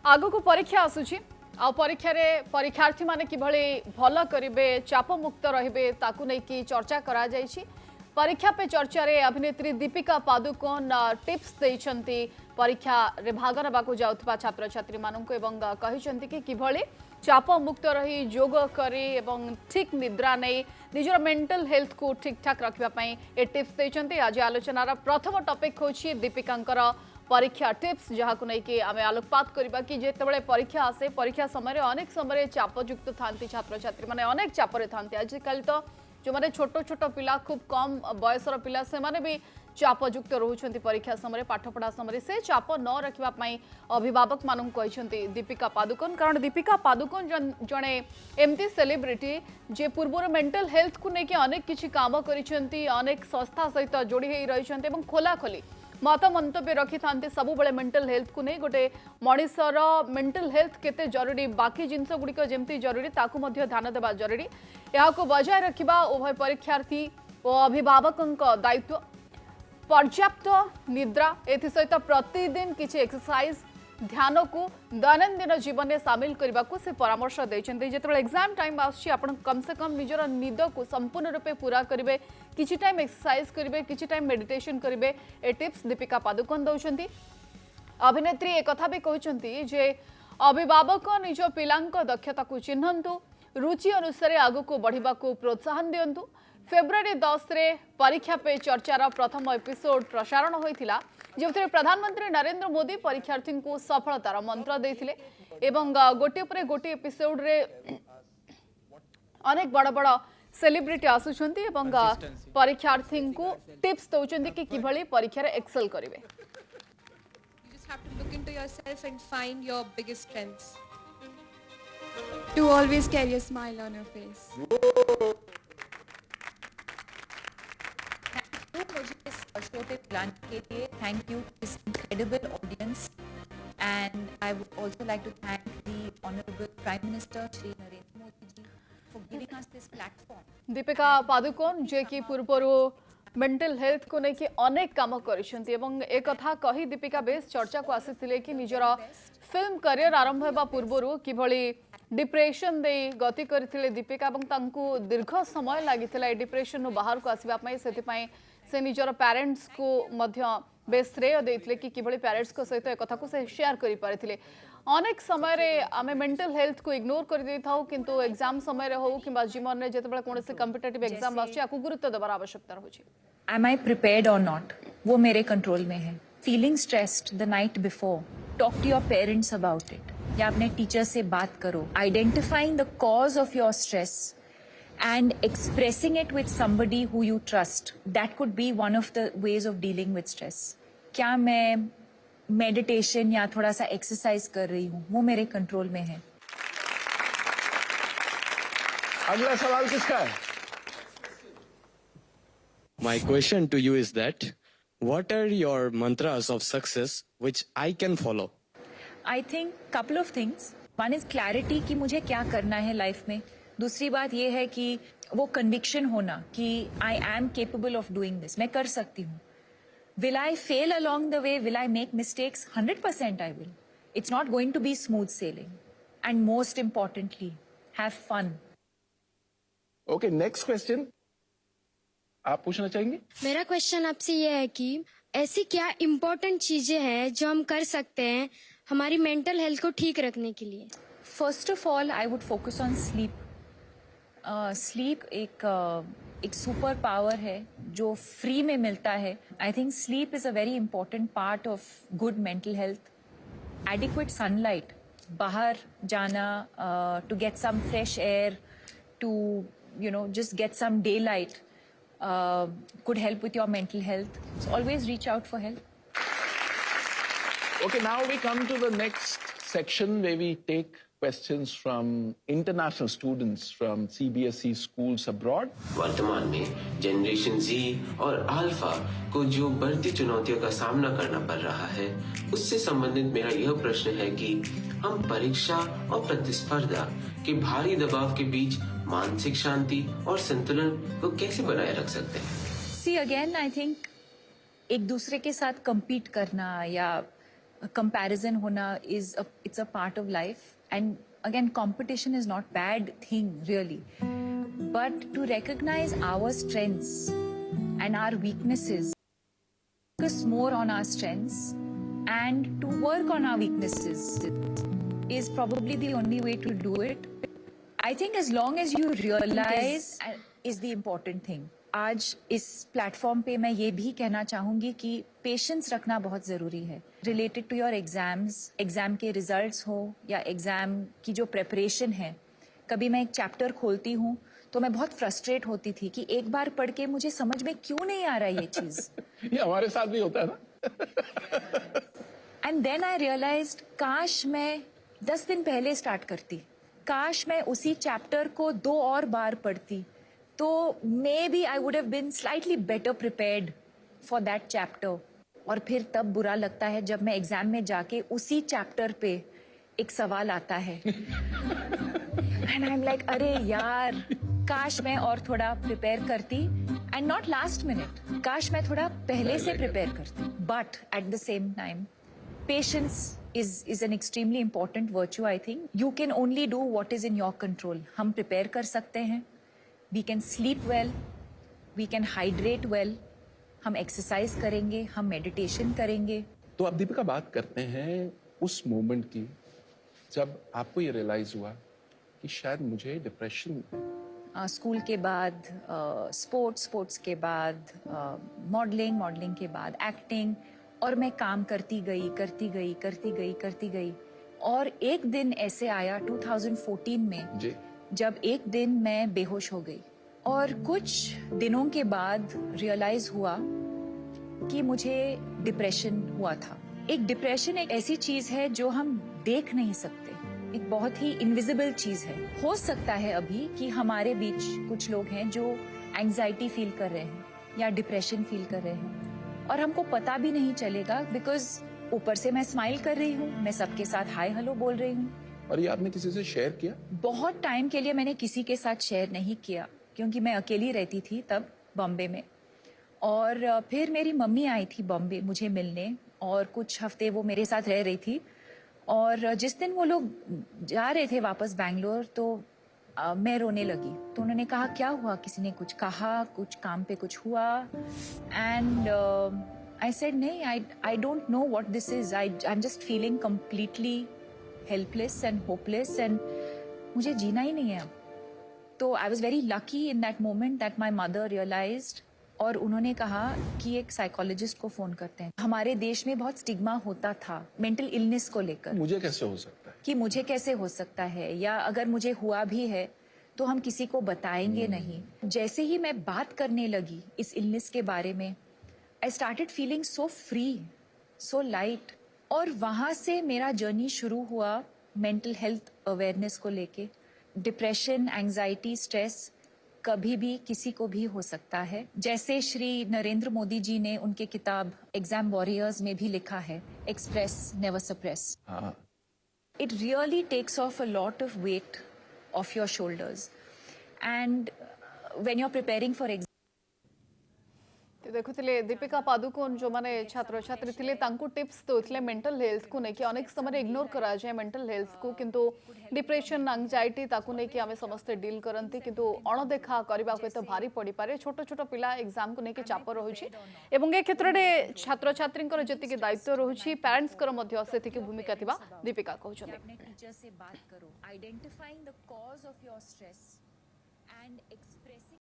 आगु को परीक्षा आसुची आ परीक्षा रे परीक्षार्थी माने किभଳି भल करिवे चाप मुक्त रहिबे ताकु नै कि चर्चा करा जायछि। परीक्षा पे चर्चा रे अभिनेत्री दीपिका पादुकोण टिप्स देइछंती परीक्षा रे भाग नबाकु जाउथबा छात्र छात्री माननकु एवं कहिछंती कि किभଳି चाप मुक्त रही योग करी एवं ठीक निद्रा नै निजर मेंटल हेल्थ को ठीक ठाक रखिबा पई ए टिप्स देइछंती। आज आलोचनार प्रथम टॉपिक होछि दीपिकांकर परीक्षा टिप्स जहाँ को लेकिन आम आलोकपात करवा कि जिते परीक्षा आसे परीक्षा समय अनेक समय चापयुक्त था छात्र छात्री मैंने अनेक चापर था आजिकल तो जो मैंने छोट छोट पिला खूब कम बयसर पिला से माने भी चापयुक्त रोचंती परीक्षा समय पाठपढ़ा समय से चाप न रखापी अभिभावक मानू कहते दीपिका पादुकोण कारण दीपिका पादुकोण जड़े एमती सेलिब्रिटी जे पूर्व मेंटल हेल्थ को लेकिन अनेक किसी काम करिसेंती अनेक संस्था सहित जोड़ी रही खोलाखोली मत मंतव्य रखि था सब बड़े मेंटल हेल्थ को नहीं गोटे मनीषर मेंटल हेल्थ केते जरूरी बाकी जिनस गुड़िक जमती जरूरी ताकू मध्य ध्यान देवा जरूरी या बजाय रखा उभय परीक्षार्थी और अभिभावकों दायित्व पर्याप्त निद्रा एसत प्रतिदिन किसी एक्सरसाइज ध्यान को दैनंदिन जीवन में सामिल करने को से परामर्श देते जो एग्जाम टाइम आसछि आपण कम से कम निजर निद को संपूर्ण रूपे पूरा करेंगे किसी टाइम एक्सरसाइज करेंगे किसी टाइम मेडिटेशन करेंगे ए टिप्स दीपिका पादुकोण दौरान अभिनेत्री एक कथा भी कहते जे अभिभावक निज पिलांक दक्षता को चिन्हतु रुचि अनुसार आगु को बढ़ा को प्रोत्साहन दिंतु। फेब्रुआरी 10 रे परीक्षा पे चर्चार प्रथम एपिसोड प्रसारण होता जो प्रधानमंत्री नरेंद्र मोदी परीक्षार्थी को सफलतार मंत्र देते एवं गोटे पर गोटे एपिसोड रे अनेक बड़ बड़ सेलिब्रिटी आसुचंती एवं परीक्षार्थी को टिप्स दौरान कि किभଳି परीक्षा रे एक्सेल करेंगे। You just have to look into yourself and find your biggest strengths. To always carry a smile on your face. मुझे इस शो पे बुलाने के लिए thank you this incredible audience and I would also like to thank the honourable prime minister Shri Narendra Modi ji for giving us this platform. Deepika Padukone जे कि पूर्व mental health को लेकिन अनेक काम करिसेंती एवं एक कथा कही दीपिका बेस चर्चा को आसीथिले कि निजर फिल्म करियर आरंभ होबा पूर्वरु किभଳି डिप्रेशन दे गति करथिले दीपिका एवं तांकु दीर्घ समय लागिथिला ए डिप्रेशन बाहर को आसीबा पई सेति पई से निजर पेरेंट्स को मध्य बेस श्रेय देथिले कि किभଳି पेरेंट्स को सहित एक कथा को से शेयर करि पारिथिले। अनेक समय रे आमे मेंटल हेल्थ को इग्नोर कर दै थाउ किंतु एग्जाम समय रे हो किबा जीवन रे जेतेबेला कोनसे कॉम्पिटिटिव एग्जाम आछी आकु गुरुत्व देबार आवश्यकता रहउची। Am I prepared or not वो मेरे कंट्रोल में है। Feeling stressed the night before talk to your parents about it या अपने टीचर से बात करो। Identifying the cause of your stress and expressing it with somebody who you trust, that could be one of the ways of dealing with stress. क्या मैं meditation या थोड़ा सा एक्सरसाइज कर रही हूँ वो मेरे कंट्रोल में है। अगला सवाल किसका है? My question to you is that what are your mantras of success which I can follow? I think couple of things. One is clarity कि मुझे क्या करना है लाइफ में। दूसरी बात ये है कि वो कन्विक्शन होना कि I am capable of doing this, मैं कर सकती हूँ। Will I fail along the way, will I make mistakes? 100% I will. It's not going to be smooth sailing and most importantly have fun. Okay, next question आप पूछना चाहेंगे? मेरा question आपसे ये है कि ऐसी क्या इम्पोर्टेंट चीजें हैं जो हम कर सकते हैं हमारी मेंटल हेल्थ को ठीक रखने के लिए? First of all I would focus on sleep. Sleep एक सुपर पावर है जो फ्री में मिलता है। I think sleep is a very important part of good mental health. Adequate sunlight, बाहर जाना to get some fresh air, to just get some daylight could help with your mental health. So always reach out for help. Okay, now we come to the next section where we take questions from international students from CBSE schools abroad. वर्तमान में generation Z और alpha को जो बढ़ती चुनौतियों का सामना करना पड़ रहा है उससे संबंधित मेरा यह प्रश्न है कि हम परीक्षा और प्रतिस्पर्धा के भारी दबाव के बीच मानसिक शांति और संतुलन को कैसे बनाए रख सकते हैं? See again, I think एक दूसरे के साथ compete करना या comparison hona it's a part of life, and again competition is not bad thing really, but to recognize our strengths and our weaknesses, focus more on our strengths and to work on our weaknesses is probably the only way to do it. I think as long as you realize is the important thing. आज इस platform पे मैं ये भी कहना चाहूंगी कि patience रखना बहुत ज़रूरी है related to your exams, exam के रिजल्ट्स हो या एग्जाम की जो प्रेपरेशन है. कभी मैं एक चैप्टर खोलती हूँ तो मैं बहुत फ्रस्ट्रेट होती थी कि एक बार पढ़ के मुझे समझ में क्यों नहीं आ रहा ये चीज़. ये हमारे साथ भी होता है ना. एंड देन आई रियलाइज्ड काश मैं 10 दिन पहले स्टार्ट करती, काश मैं उसी चैप्टर को 2 और बार पढ़ती, तो maybe I would have been slightly better prepared for that chapter. और फिर तब बुरा लगता है जब मैं एग्जाम में जाके उसी चैप्टर पे एक सवाल आता है एंड आई एम लाइक अरे यार काश मैं और थोड़ा प्रिपेयर करती, एंड नॉट लास्ट मिनट, काश मैं थोड़ा पहले से प्रिपेयर करती. But at the same time patience is an extremely important virtue. I think you can only do what is in your control. हम prepare कर सकते हैं, we can sleep well, we can hydrate well, हम exercise करेंगे, हम meditation करेंगे. तो अब दीपिका बात करते हैं उस मोमेंट की जब आपको ये रियलाइज हुआ कि शायद मुझे डिप्रेशन. स्कूल के बाद स्पोर्ट्स के बाद मॉडलिंग के बाद एक्टिंग, और मैं काम करती गई. और एक दिन ऐसे आया 2014 में जी. जब एक दिन मैं बेहोश हो गई, और कुछ दिनों के बाद रियलाइज हुआ कि मुझे डिप्रेशन हुआ था. एक डिप्रेशन एक ऐसी चीज है जो हम देख नहीं सकते, एक बहुत ही इनविजिबल चीज है. हो सकता है अभी कि हमारे बीच कुछ लोग हैं जो एंजाइटी फील कर रहे हैं या डिप्रेशन फील कर रहे हैं, और हमको पता भी नहीं चलेगा बिकॉज ऊपर से मैं स्माइल कर रही हूँ, मैं सबके साथ हाय हेलो बोल रही हूँ. और ये आपने किसी से शेयर किया? बहुत टाइम के लिए मैंने किसी के साथ शेयर नहीं किया क्योंकि मैं अकेली रहती थी तब बॉम्बे में. और फिर मेरी मम्मी आई थी बॉम्बे मुझे मिलने, और कुछ हफ्ते वो मेरे साथ रह रही थी. और जिस दिन वो लोग जा रहे थे वापस बैंगलोर, तो मैं रोने लगी. तो उन्होंने कहा क्या हुआ, किसी ने कुछ कहा, कुछ काम पे कुछ हुआ? एंड आई सेड नहीं, I don't know what this is, I am just feeling completely helpless and hopeless, and मुझे जीना ही नहीं है अब. तो I was very lucky in that moment that my mother realised, और उन्होंने कहा कि एक साइकोलॉजिस्ट को फोन करते हैं. हमारे देश में बहुत स्टिग्मा होता था मेंटल इलनेस को लेकर, मुझे कैसे हो सकता है, कि मुझे कैसे हो सकता है, या अगर मुझे हुआ भी है तो हम किसी को बताएंगे नहीं. जैसे ही मैं बात करने लगी इस इलनेस के बारे में, I started feeling so free, so light. और वहाँ से मेरा जर्नी शुरू हुआ मेंटल हेल्थ अवेयरनेस को लेके. डिप्रेशन, एंजाइटी, स्ट्रेस कभी भी किसी को भी हो सकता है. जैसे श्री नरेंद्र मोदी जी ने उनके किताब एग्जाम वॉरियर्स में भी लिखा है, एक्सप्रेस नेवर सप्रेस. हाँ. It really takes off a lot of weight off your shoulders. And when you're preparing for exam, देखुले दीपिका पादुकोण जो माने छात्र छात्री थिले तांको टिप्स दोथिले मेंटल हेल्थ को नेकी अनेक समय इग्नोर करा जाए मेंटल हेल्थ को, किंतु डिप्रेशन, एंजाइटी ताकू नेकी आमे समस्ते डील करंती, किंतु अणदेखा करबा को तो भारी पड़ी पारे. छोट छोट पिला एग्जाम को नेकी चाप रहुछि, एवं ए क्षेत्र रे छात्र छात्रींकर जतिके दायित्व रहुछि, पेरेंट्स कर मध्य सेतिके भूमिका थिबा दीपिका कहउछन्ते. अपने टीचर से बात करो, identifying the cause of your stress and expressing